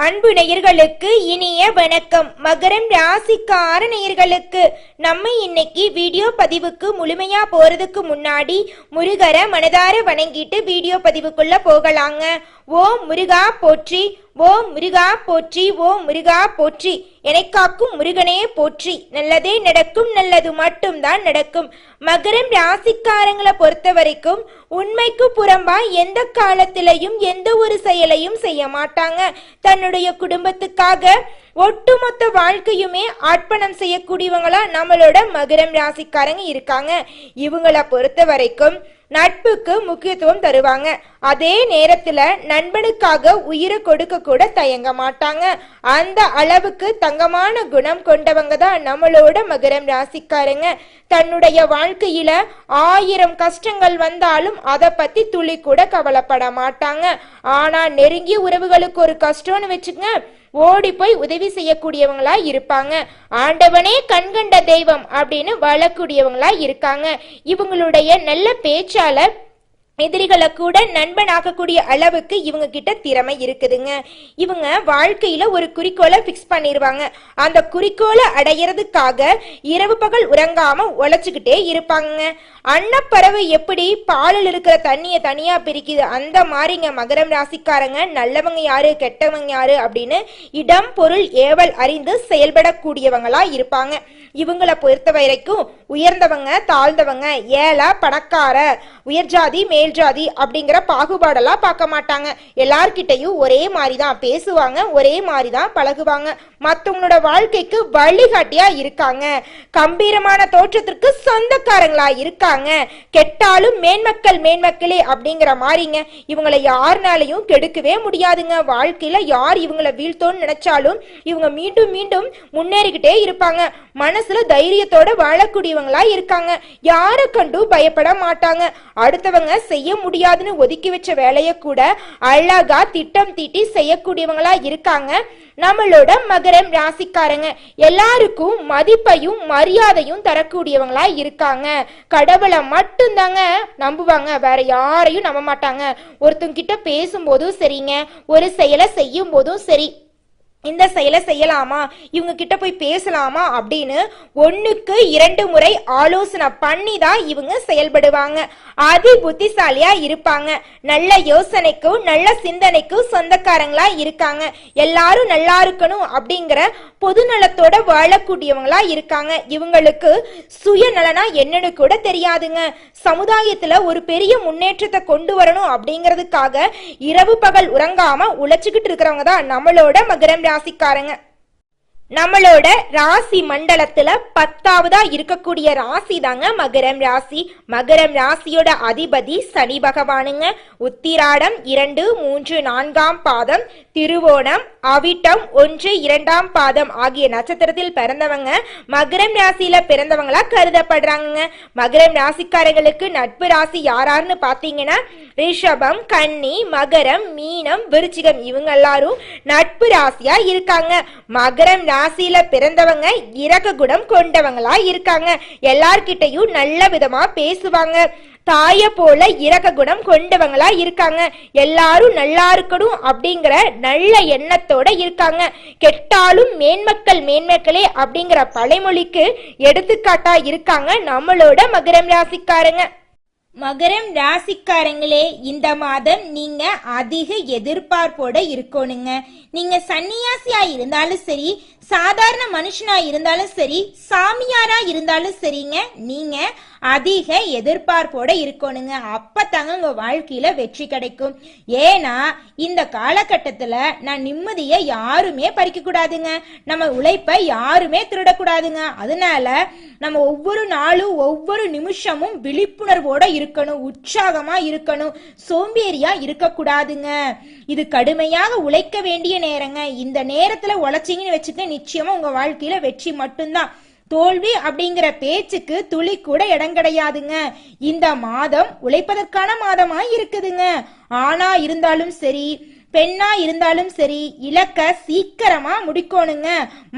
அன்பு நேயர்களுக்கு இனிய வணக்கம். மகரம் ராசிக்கார நேயர்களுக்கு நம்ம இன்னைக்கு வீடியோ பதிவுக்கு முழுமையா போறதுக்கு முன்னாடி முருகரை மனதார வணங்கிட்டு வீடியோ பதிவுக்குள்ள போகலாங்க. ஓம் முருகா போற்றி, ஓம் முருகா போற்றி, ஓம் முருகா போற்றி, எனக்காக்கும் முருகனே போற்றி. நல்லதே நடக்கும், நல்லது மட்டும்தான் நடக்கும். மகரம் ராசிக்காரங்களை பொறுத்த வரைக்கும் உண்மைக்கு புறம்பா எந்த காலத்திலையும் எந்த ஒரு செயலையும் செய்ய மாட்டாங்க. தன்னுடைய குடும்பத்துக்காக ஒட்டுமொத்த வாழ்க்கையுமே அர்ப்பணம் செய்யக்கூடியவங்களா நம்மளோட மகரம் ராசிக்காரங்க இருக்காங்க. இவங்களை பொறுத்த வரைக்கும் நட்புக்கு முக்கியத்துவம் தருவாங்க. அதே நேரத்துல நண்பனுக்காக உயிரை கொடுக்க கூட தயங்க மாட்டாங்க. அந்த அளவுக்கு தங்கமான குணம் கொண்டவங்க தான் நம்மளோட மகரம் ராசிக்காரங்க. தன்னுடைய வாழ்க்கையில 1000 கஷ்டங்கள் வந்தாலும் அதை பத்தி துளி கூட கவலைப்பட மாட்டாங்க. ஆனா நெருங்கிய உறவுகளுக்கு ஒரு கஷ்டம்னு வச்சுங்க, ஓடி போய் உதவி செய்யக்கூடியவங்களா இருப்பாங்க. ஆண்டவனே கண்கண்ட தெய்வம் அப்படின்னு வாழக்கூடியவங்களா இருக்காங்க. இவங்களுடைய நல்ல பேச்சால எதிரிகளை கூட நண்பனாக்கக்கூடிய அளவுக்கு இவங்க கிட்ட திறமை இருக்குதுங்க. இவங்க வாழ்க்கையில ஒரு குறிக்கோளை பிக்ஸ் பண்ணிருவாங்க. அந்த குறிக்கோளை அடையிறதுக்காக இரவு பகல் உறங்காம உழைச்சுக்கிட்டே இருப்பாங்க. அன்னப்பறவை எப்படி பாலில் இருக்கிற தண்ணியை தனியா பிரிக்குது, அந்த மாதிரிங்க மகரம் ராசிக்காரங்க நல்லவங்க யாரு கெட்டவங்க யாரு அப்படின்னு இடம் பொருள் ஏவல் அறிந்து செயல்படக்கூடியவங்களா இருப்பாங்க. இவங்களை பொறுத்த வரைக்கும் உயர்ந்தவங்க தாழ்ந்தவங்க, ஏழை பணக்கார, உயர்ஜாதி மேல்ஜாதி அப்படிங்கிற பாகுபாடெல்லாம் பார்க்க மாட்டாங்க. எல்லார்கிட்டையும் ஒரே மாதிரி தான் பேசுவாங்க, ஒரே மாதிரி தான் பழகுவாங்க. மற்றவங்களோட வாழ்க்கைக்கு வழிகாட்டியா இருக்காங்க. கம்பீரமான தோற்றத்திற்கு சொந்தக்காரங்களா இருக்காங்க. கெட்டாலும் மேன்மக்களே அப்படிங்கிற மாதிரிங்க. இவங்களை யாருனாலையும் கெடுக்கவே முடியாதுங்க. வாழ்க்கையில யார் இவங்களை வீழ்த்தோன்னு நினைச்சாலும் இவங்க மீண்டும் மீண்டும் முன்னேறிக்கிட்டே இருப்பாங்க. மனசுல தைரியத்தோட வாழக்கூடியவங்களா இருக்காங்க. யாரை கண்டு பயப்பட மாட்டாங்க. அடுத்தவங்க செய்ய முடியாதுன்னு ஒதுக்கி வச்ச வேலைய கூட அழகா திட்டம் தீட்டி செய்யக்கூடியவங்களா இருக்காங்க நம்மளோட மகரம் ராசிக்காரங்க. எல்லாருக்கும் மதிப்பையும் மரியாதையும் தரக்கூடியவங்களா இருக்காங்க. கடவுளை மட்டும்தாங்க நம்புவாங்க, வேற யாரையும் நம்ப மாட்டாங்க. ஒருத்தங்க கிட்ட பேசும்போதும் சரிங்க, ஒரு செயலை செய்யும் போதும் சரி, இந்த செயலை செய்யலாமா, இவங்க கிட்ட போய் பேசலாமா அப்படின்னு 1க்கு 2 முறை ஆலோசனை பண்ணி தான் இவங்க செயல்படுவாங்க. அதி புத்திசாலியா இருப்பாங்க. நல்ல யோசனைக்கும் நல்ல சிந்தனைக்கும் சொந்தக்காரங்களா இருக்காங்க. எல்லாரும் நல்லா இருக்கணும் அப்படிங்கிற பொதுநலத்தோட வாழக்கூடியவங்களா இருக்காங்க. இவங்களுக்கு சுயநலனா என்னன்னு கூட தெரியாதுங்க. சமுதாயத்துல ஒரு பெரிய முன்னேற்றத்தை கொண்டு வரணும் அப்படிங்கிறதுக்காக இரவு பகல் உறங்காம உழைச்சுக்கிட்டு இருக்கிறவங்க தான் நம்மளோட மகரம் ராசிக்காரங்க. நம்மளோட ராசி மண்டலத்துல 10ஆவதா இருக்கக்கூடிய ராசி தாங்க மகரம் ராசி. மகரம் ராசியோட அதிபதி சனி பகவானுங்க. உத்திராடம் 2, 3, 4ஆம் பாதம், திருவோணம், அவிட்டம் 1, 2ஆம் பாதம் ஆகிய நட்சத்திரத்தில் பிறந்தவங்க மகரம் ராசியில பிறந்தவங்களா கருதப்படுறாங்க. மகரம் ராசிக்காரங்களுக்கு நட்பு ராசி யாராருன்னு பாத்தீங்கன்னா ரிஷபம், கன்னி, மகரம், மீனம், விருச்சிகம் இவங்க எல்லாரும் நட்பு ராசியா இருக்காங்க. மகரம் ராசியில பிறந்தவங்க இரக்க குணம் கொண்டவங்களா இருக்காங்க. எல்லார்கிட்டையும் நல்ல விதமா பேசுவாங்க. தாய போல இரக்க குணம் கொண்டவங்களா இருக்காங்க. எல்லாரும் நல்லா இருக்கணும் அப்படிங்கிற நல்ல எண்ணத்தோட இருக்காங்க. கெட்டாலும் மேன்மக்களே அப்படிங்கிற பழைமொழிக்கு எடுத்துக்காட்டா இருக்காங்க நம்மளோட மகரம் ராசிக்காரங்க. மகரம் ராசிக்காரங்களே, இந்த மாதம் நீங்க அதிக எதிர்பார்ப்போட இருக்கணுங்க. நீங்க சன்னியாசியா இருந்தாலும் சரி, சாதாரண மனுஷனா இருந்தாலும் சரி, சாமியாரா இருந்தாலும் சரிங்க, நீங்க அதிக எதிர்பார்ப்போட இருக்கணுங்க. அப்பதாங்க உங்க வாழ்க்கையில வெற்றி கிடைக்கும். ஏன்னா இந்த காலகட்டத்துல நான் நிம்மதியை யாருமே பறிக்க கூடாதுங்க. நம்ம உழைப்பை யாருமே திருடக்கூடாதுங்க. அதனால நம்ம ஒவ்வொரு நாளும் ஒவ்வொரு நிமிஷமும் விழிப்புணர்வோட இருக்கணும், உற்சாகமா இருக்கணும், சோம்பேறியா இருக்க கூடாதுங்க. இது கடுமையாக உழைக்க வேண்டிய நேரங்க. இந்த நேரத்துல உழைச்சிங்கன்னு வச்சுக்க, நிச்சயமா உங்க வாழ்க்கையில வெற்றி மட்டும்தான். தோல்வி அப்படிங்கிற பேச்சுக்கு துளி கூட இடம் கிடையாதுங்க. இந்த மாதம் உழைப்பதற்கான மாதமா இருக்குதுங்க. ஆனா இருந்தாலும் சரி, பெண்ணா இருந்தாலும் சரி, இலக்க சீக்கிரமா முடிக்கணுங்க.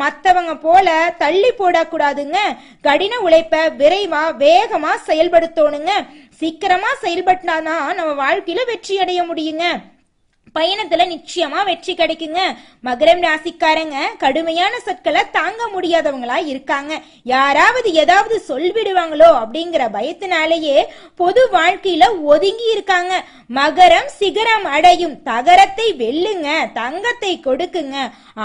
மத்தவங்க போல தள்ளி போடக்கூடாதுங்க. கடின உழைப்ப விரைவா வேகமா செயல்படுத்தணுங்க. சீக்கிரமா செயல்பட்டாதான் நம்ம வாழ்க்கையில வெற்றி அடைய முடியுங்க. பயணத்துல நிச்சயமா வெற்றி கிடைக்குங்க. மகரம் ராசிக்காரங்க கடுமையான சொற்களை தாங்க முடியாதவங்களா இருக்காங்க. யாராவது ஏதாவது சொல்விடுவாங்களோ அப்படிங்கிற பயத்தினாலேயே பொது வாழ்க்கையில ஒதுங்கி இருக்காங்க. மகரம் சிகரம் அடையும், தகரத்தை வெல்லுங்க, தங்கத்தை கொடுக்குங்க.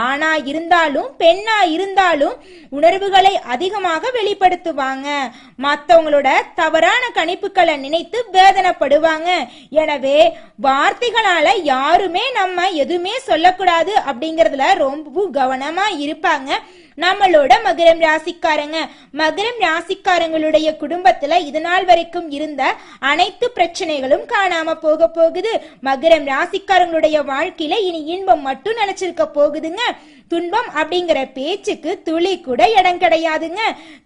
ஆணா இருந்தாலும் பெண்ணா இருந்தாலும் உணர்வுகளை அதிகமாக வெளிப்படுத்துவாங்க. மற்றவங்களோட தவறான கணிப்புகளை நினைத்து வேதனைப்படுவாங்க. எனவே வார்த்தைகளால யாருமே நம்ம எதுவுமே சொல்லக்கூடாது அப்படிங்கறதுல ரொம்ப கவனமா இருப்பாங்க நம்மளோட மகரம் ராசிக்காரங்க. மகரம் ராசிக்காரங்களுடைய குடும்பத்துல இதுநாள் வரைக்கும் இருந்த அனைத்து பிரச்சனைகளும் காணாம போக போகுது. மகரம் ராசிக்காரங்களுடைய வாழ்க்கையில இனி இன்பம் மட்டும் நினைச்சிருக்க போகுதுங்க. துன்பம் அப்படிங்கிற பேச்சுக்கு துளி கூட இடம் கிடையாதுங்க.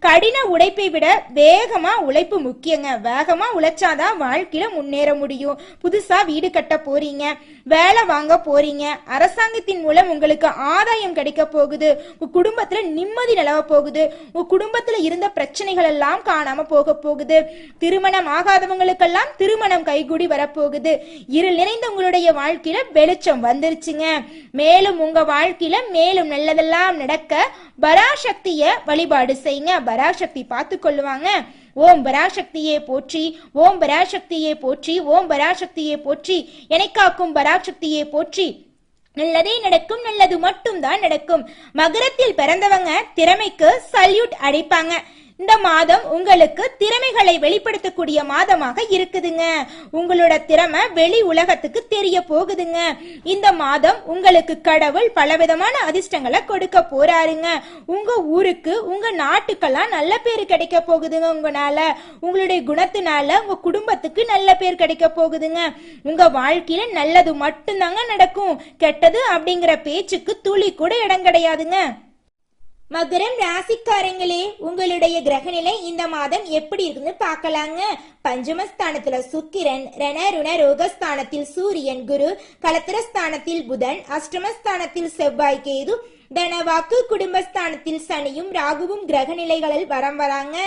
கடின உழைப்பை விட வேகமா உழைப்பு முக்கியங்க. வேகமா உழைச்சாதான் வாழ்க்கையில முன்னேற முடியும். புதுசா வீடு கட்ட போறீங்க, வேலை வாங்க போறீங்க, அரசாங்கத்தின் மூலம் உங்களுக்கு ஆதாயம் கிடைக்க போகுது. உங்க குடும்பத்துல நிம்மதி நிலவ போகுது. உங்க குடும்பத்துல இருந்த பிரச்சனைகள் எல்லாம் காணாம போக போகுது. திருமணம் ஆகாதவங்களுக்கெல்லாம் திருமணம் கைகூடி வரப்போகுது. இருள் நிறைந்த உங்களுடைய வாழ்க்கையில வெளிச்சம் வந்துருச்சுங்க. மேலும் உங்க வாழ்க்கையில மேலும் நல்லதெல்லாம் நடக்க பராசக்திய வழிபாடு செய்யுங்க. பராசக்தி பார்த்து கொள்ளுவாங்க. ஓம் பராசக்தியே போற்றி, ஓம் பராசக்தியே போற்றி, ஓம் பராசக்தியே போற்றி, எனக்காக்கும் பராசக்தியே போற்றி. நல்லதே நடக்கும், நல்லது மட்டும் தான் நடக்கும். மகரத்தில் பிறந்தவங்க திறமைக்கு சல்யூட் அடிப்பாங்க. இந்த மாதம் உங்களுக்கு திறமைகளை வெளிப்படுத்தக்கூடிய மாதமாக இருக்குதுங்க. உங்களோட திறமை வெளி உலகத்துக்கு தெரிய போகுதுங்க. இந்த மாதம் உங்களுக்கு கடவுள் பலவிதமான அதிர்ஷ்டங்களை கொடுக்க போறாருங்க. உங்க ஊருக்கு உங்க நாட்டுக்கெல்லாம் நல்ல பேர் கிடைக்க போகுதுங்க. உங்களால உங்களுடைய குணத்தினால உங்க குடும்பத்துக்கு நல்ல பேர் கிடைக்க போகுதுங்க. உங்க வாழ்க்கையில நல்லது மட்டும்தாங்க நடக்கும். கெட்டது அப்படிங்கிற பேச்சுக்கு துளி கூட இடம் கிடையாதுங்க. மகரம் ராசிக்காரங்களே, உங்களுடைய கிரகநிலை இந்த மாதம் எப்படி இருக்குன்னு பார்க்கலாங்க. பஞ்சமஸ்தானத்துல சுக்கிரன், ரணருண ரோகஸ்தானத்தில் சூரியன் குரு, கலத்திரஸ்தானத்தில் புதன், அஷ்டமஸ்தானத்தில் செவ்வாய் கேது, தனவாக்கு குடும்பஸ்தானத்தில் சனியும் ராகுவும் கிரக நிலைகளில் வரம் வராங்க.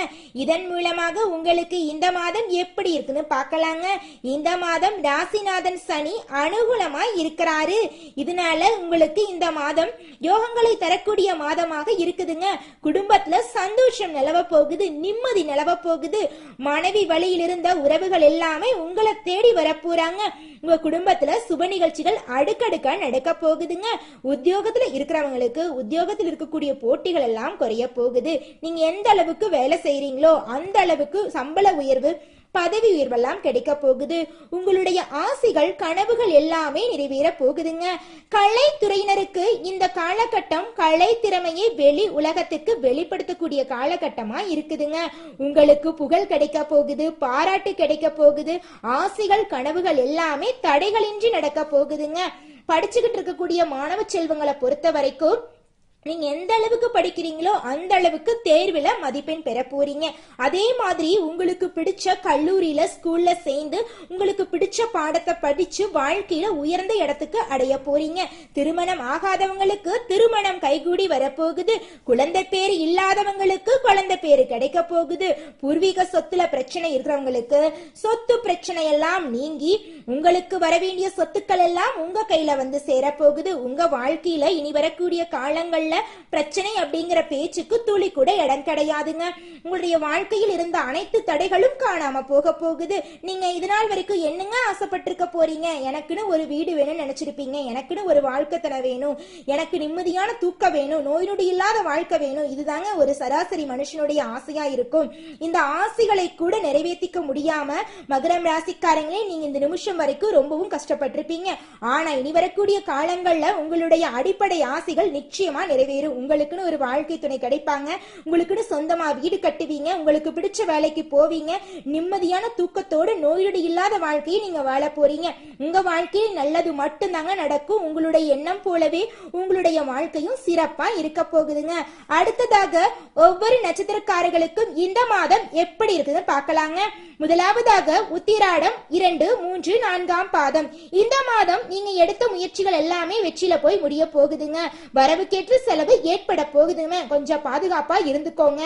இதன் மூலமாக உங்களுக்கு இந்த மாதம் எப்படி இருக்குன்னு பார்க்கலாங்க. இந்த மாதம் ராசிநாதன் சனி அனுகூலமாய் இருக்கிறாரு. இதனால உங்களுக்கு இந்த மாதம் யோகங்களை தரக்கூடிய மாதமாக இருக்குதுங்க. குடும்பத்துல சந்தோஷம் நிலவ போகுது, நிம்மதி நிலவ போகுது. மனைவி வழியில் இருந்த உறவுகள் எல்லாமே உங்களை தேடி வரப்போறாங்க. உங்க குடும்பத்துல சுப நிகழ்ச்சிகள் அடுக்கடுக்கா நடக்க போகுதுங்க. உத்தியோகத்துல இருக்கிறவங்களுக்கு உத்தியோகத்தில் இருக்கக்கூடிய போட்டிகள் எல்லாம் குறைய போகுது. நீங்க எந்த அளவுக்கு வேலை செய்யறீங்களோ அந்த அளவுக்கு சம்பள உயர்வு, பதவி உயர்வெல்லாம் கிடைக்க போகுது. உங்களுடைய ஆசைகள் கனவுகள் எல்லாமே நிறைவேற போகுதுங்க. கலைத்துறையினருக்கு இந்த காலகட்டம் கலை திறமையை வெளி உலகத்துக்கு வெளிப்படுத்தக்கூடிய காலகட்டமா இருக்குதுங்க. உங்களுக்கு புகழ் கிடைக்க போகுது, பாராட்டு கிடைக்க போகுது. ஆசைகள் கனவுகள் எல்லாமே தடைகளின்றி நடக்க போகுதுங்க. படிச்சுக்கிட்டு இருக்கக்கூடிய மாணவ செல்வங்களை பொறுத்த வரைக்கும் நீங்க எந்த அளவுக்கு படிக்கிறீங்களோ அந்த அளவுக்கு தேர்வுல மதிப்பெண் பெற போறீங்க. அதே மாதிரி உங்களுக்கு பிடிச்ச கல்லூரியில ஸ்கூல்ல சேர்ந்து உங்களுக்கு பிடிச்ச பாடத்தை படிச்சு வாழ்க்கையில உயர்ந்த இடத்துக்கு அடைய போறீங்க. திருமணம் ஆகாதவங்களுக்கு திருமணம் கைகூடி வரப்போகுது. குழந்தை பேரு இல்லாதவங்களுக்கு குழந்தை பேரு கிடைக்க போகுது. பூர்வீக சொத்துல பிரச்சனை இருக்கிறவங்களுக்கு சொத்து பிரச்சனை எல்லாம் நீங்கி உங்களுக்கு வர வேண்டிய சொத்துக்கள் எல்லாம் உங்க கையில வந்து சேரப்போகுது. உங்க வாழ்க்கையில இனி வரக்கூடிய காலங்கள்ல பிரச்சனை அப்படிங்கிற பேச்சுக்கு துளி கூட இடம் கிடையாதுங்க. உங்களுடைய வாழ்க்கையில் இருந்த அனைத்து தடைகளும் காணாம போக போகுது. நீங்க இதனால் வரைக்கும் என்னங்க ஆசைப்பட்டிருக்க போறீங்க? எனக்குன்னு ஒரு வீடு வேணும்னு நினைச்சிருப்பீங்க. எனக்குன்னு ஒரு வாழ்க்கை தர வேணும், எனக்கு நிம்மதியான தூக்கம் வேணும், நோய் நொடி இல்லாத வாழ்க்கை வேணும். இதுதாங்க ஒரு சராசரி மனுஷனுடைய ஆசையா இருக்கும். இந்த ஆசைகளை கூட நிறைவேற்றிக்க முடியாம மகரம் ராசிக்காரங்களே நீங்க இந்த நிமிஷம் வரைக்கும் ரொம்பவும் கஷ்டப்பட்டிருப்பீங்க. ஆனா இனி வரக்கூடிய காலங்கள்ல உங்களுடைய அடிப்படை ஆசைகள் நிச்சயமா நிறைவேறும். உங்களுக்குன்னு ஒரு வாழ்க்கை துணை கிடைப்பாங்க. உங்களுக்குன்னு சொந்தமா வீடு கட்டுவீங்க. உங்களுக்கு பிடிச்ச வேலைக்கு போவீங்க. நிம்மதியான தூக்கத்தோடு நோயொடி இல்லாத வாழ்க்கையை நீங்க வாழ போறீங்க. உங்க வாழ்க்கையில் நல்லது மட்டும்தாங்க நடக்கும். உங்களுடைய எண்ணம் போலவே உங்களுடைய வாழ்க்கையும் சிறப்பா இருக்க போகுதுங்க. அடுத்ததாக ஒவ்வொரு நட்சத்திரக்காரர்களுக்கும் இந்த மாதம் எப்படி இருக்குதுன்னு பார்க்கலாங்க. முதலாவதாக உத்திராடம் 2, 3, 4ஆம் பாதம். இந்த மாதம் நீங்க எடுத்த முயற்சிகள் எல்லாமே வெற்றியில போய் முடிய போகுதுங்க. வரவுக்கேற்ற செலவு ஏற்பட போகுதுங்க. கொஞ்சம் பாதுகாப்பா இருந்துக்கோங்க.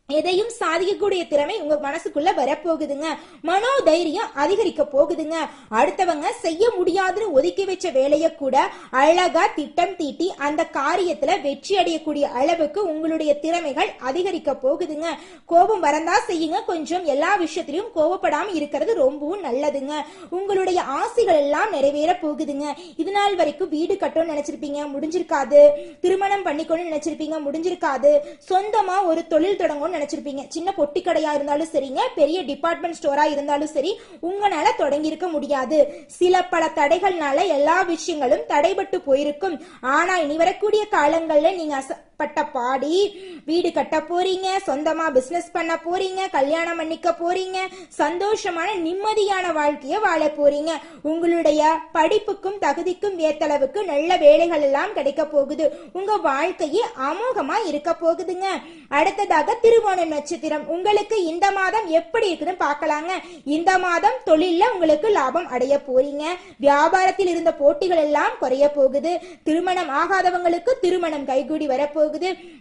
எதையும் சாதிக்கக்கூடிய திறமை உங்க மனசுக்குள்ள வரப்போகுதுங்க. மனோதைரியம் அதிகரிக்க போகுதுங்க. அடுத்தவங்க செய்ய முடியாதுன்னு ஒதுக்கி வச்ச வேலையை கூட அழகா திட்டம் தீட்டி அந்த காரியத்துல வெற்றி அடையக்கூடிய அளவுக்கு உங்களுடைய திறமைகள் அதிகரிக்க போகுதுங்க. கோபம் வரந்தா செய்யுங்க, கொஞ்சம் எல்லா விஷயத்திலையும் கோபப்படாம இருக்கிறது ரொம்பவும் நல்லதுங்க. உங்களுடைய ஆசைகள் எல்லாம் நிறைவேற போகுதுங்க. இது நாள் வரைக்கும் வீடு கட்டணும்னு நினைச்சிருப்பீங்க, முடிஞ்சிருக்காது. திருமணம் பண்ணிக்கணும்னு நினைச்சிருப்பீங்க, முடிஞ்சிருக்காது. சொந்தமா ஒரு தொழில் தொடங்கணும்னு நினைச்சிருப்பீங்க. சின்ன பொட்டி கடையா இருந்தாலும் சரிங்க, பெரிய டிபார்ட்மெண்ட் ஸ்டோரா இருந்தாலும் சரி, உங்களால தொடங்கி இருக்க முடியாது. சில பல தடைகள்னால எல்லா விஷயங்களும் தடைபட்டு போயிருக்கும். ஆனா இனி வரக்கூடிய காலங்கள்ல நீங்க பட்ட பாடி வீடு கட்ட போறீங்க, சொந்தமா பிசினஸ் பண்ண போறீங்க, கல்யாணம் பண்ணிக்க போறீங்க, சந்தோஷமான நிம்மதியான வாழ்க்கைய வாழ போறீங்க. உங்களுடைய படிப்புக்கும் தகுதிக்கும் ஏத்தளவுக்கு நல்ல வேலைகள் எல்லாம் கிடைக்க போகுது. உங்க வாழ்க்கையே அமோகமா இருக்க போகுதுங்க. அடுத்ததாக திருவோண நட்சத்திரம். உங்களுக்கு இந்த மாதம் எப்படி இருக்குன்னு பார்க்கலாங்க. இந்த மாதம் தொழில்ல உங்களுக்கு லாபம் அடைய போறீங்க. வியாபாரத்தில் இருந்த போட்டிகள் எல்லாம் குறைய போகுது. திருமணம் ஆகாதவங்களுக்கு திருமணம் கைகூடி வரப்போகுது.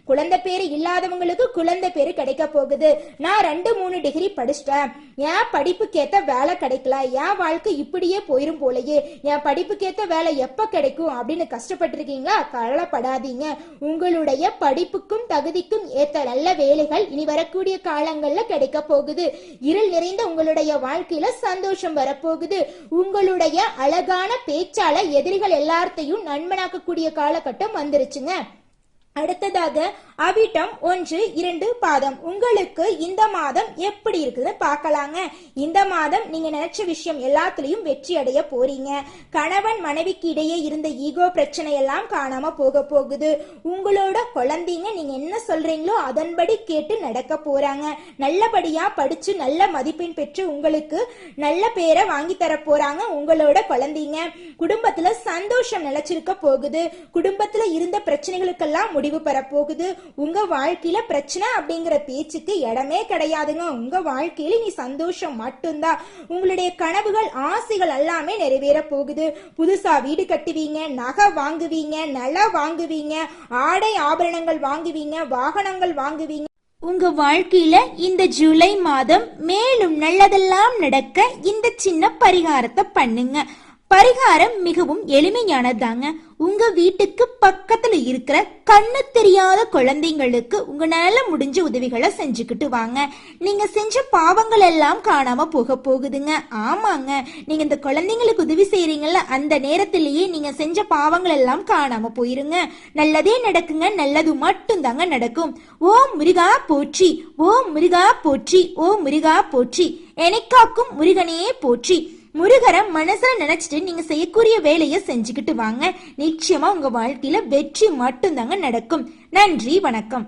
குழந்தை பேரு இல்லாதவங்களுக்கு குழந்தை பேரு கிடைக்க போகுது. நான் 2-3 டிகிரி படிச்சிட்டேன், என் படிப்புக்கேத்த வேலை கிடைக்கல, என் வாழ்க்கை இப்படியே போயிரும் போலயே, என் படிப்புக்கேத்த வேலை எப்ப கிடைக்கும் அப்படின்னு கஷ்டப்பட்டிருக்கீங்களா? கவலைப்படாதீங்க. உங்களுடைய படிப்புக்கும் தகுதிக்கும் ஏத்த நல்ல வேலைகள் இனி வரக்கூடிய காலங்கள்ல கிடைக்க போகுது. இருள் நிறைந்த உங்களுடைய வாழ்க்கையில சந்தோஷம் வரப்போகுது. உங்களுடைய அழகான பேச்சால எதிரிகள் எல்லாத்தையும் நண்பனாக்கக்கூடிய காலகட்டம் வந்துருச்சுங்க. அடுத்ததாக அவிட்டம் 1-2 பாதம். உங்களுக்கு இந்த மாதம் எப்படி இருக்குதுன்னு பார்க்கலாங்க. இந்த மாதம் நீங்க நினைச்ச விஷயம் எல்லாத்துலயும் வெற்றி அடைய போறீங்க. கணவன் மனைவிக்கு இடையே இருந்த ஈகோ பிரச்சனை எல்லாம் காணாம போக போகுது. உங்களோட குழந்தைங்க நீங்க என்ன சொல்றீங்களோ அதன்படி கேட்டு நடக்க போறாங்க. நல்லபடியா படிச்சு நல்ல மதிப்பெண் பெற்று உங்களுக்கு நல்ல பேரை வாங்கி தர போறாங்க உங்களோட குழந்தைங்க. குடும்பத்துல சந்தோஷம் நிலைச்சிருக்க போகுது. குடும்பத்துல இருந்த பிரச்சனைகளுக்கெல்லாம் முடிவு பெற போகுது. உங்க வாழ்க்கையில பிரச்சனை அப்படிங்கிற பேச்சுக்கு இடமே கிடையாதுங்க. உங்க வாழ்க்கையில நீ சந்தோஷம் மட்டும்தான். உங்களுடைய கனவுகள் ஆசைகள் எல்லாமே நிறைவேற போகுது. புதுசா வீடு கட்டுவீங்க, நகை வாங்குவீங்க, நிலம் வாங்குவீங்க, ஆடை ஆபரணங்கள் வாங்குவீங்க, வாகனங்கள் வாங்குவீங்க. உங்க வாழ்க்கையில இந்த ஜூலை மாதம் மேலும் நல்லதெல்லாம் நடக்க இந்த சின்ன பரிகாரத்தை பண்ணுங்க. பரிகாரம் மிகவும் எளிமையானதாங்க. உங்க வீட்டுக்கு பக்கத்துல இருக்கிற கண்ணு தெரியாத குழந்தைங்களுக்கு உங்களால முடிஞ்ச உதவிகளை செஞ்சுக்கிட்டு வாங்க. நீங்க செஞ்ச பாவங்கள் எல்லாம் காணாம போக போகுதுங்க. ஆமாங்க, நீங்க இந்த குழந்தைங்களுக்கு உதவி செய்யறீங்கல்ல, அந்த நேரத்திலேயே நீங்க செஞ்ச பாவங்கள் எல்லாம் காணாம போயிருங்க. நல்லதே நடக்குங்க, நல்லது மட்டும் தாங்க நடக்கும். ஓம் முருகா போற்றி, ஓம் முருகா போற்றி, ஓம் முருகா போற்றி, எனக்காக்கும் முருகனே போற்றி. முருகரை மனசுல நினைச்சிட்டு நீங்க செய்யக்கூடிய வேலையை செஞ்சுக்கிட்டு வாங்க. நிச்சயமா உங்க வாழ்க்கையில வெற்றி மட்டும் தாங்க நடக்கும். நன்றி, வணக்கம்.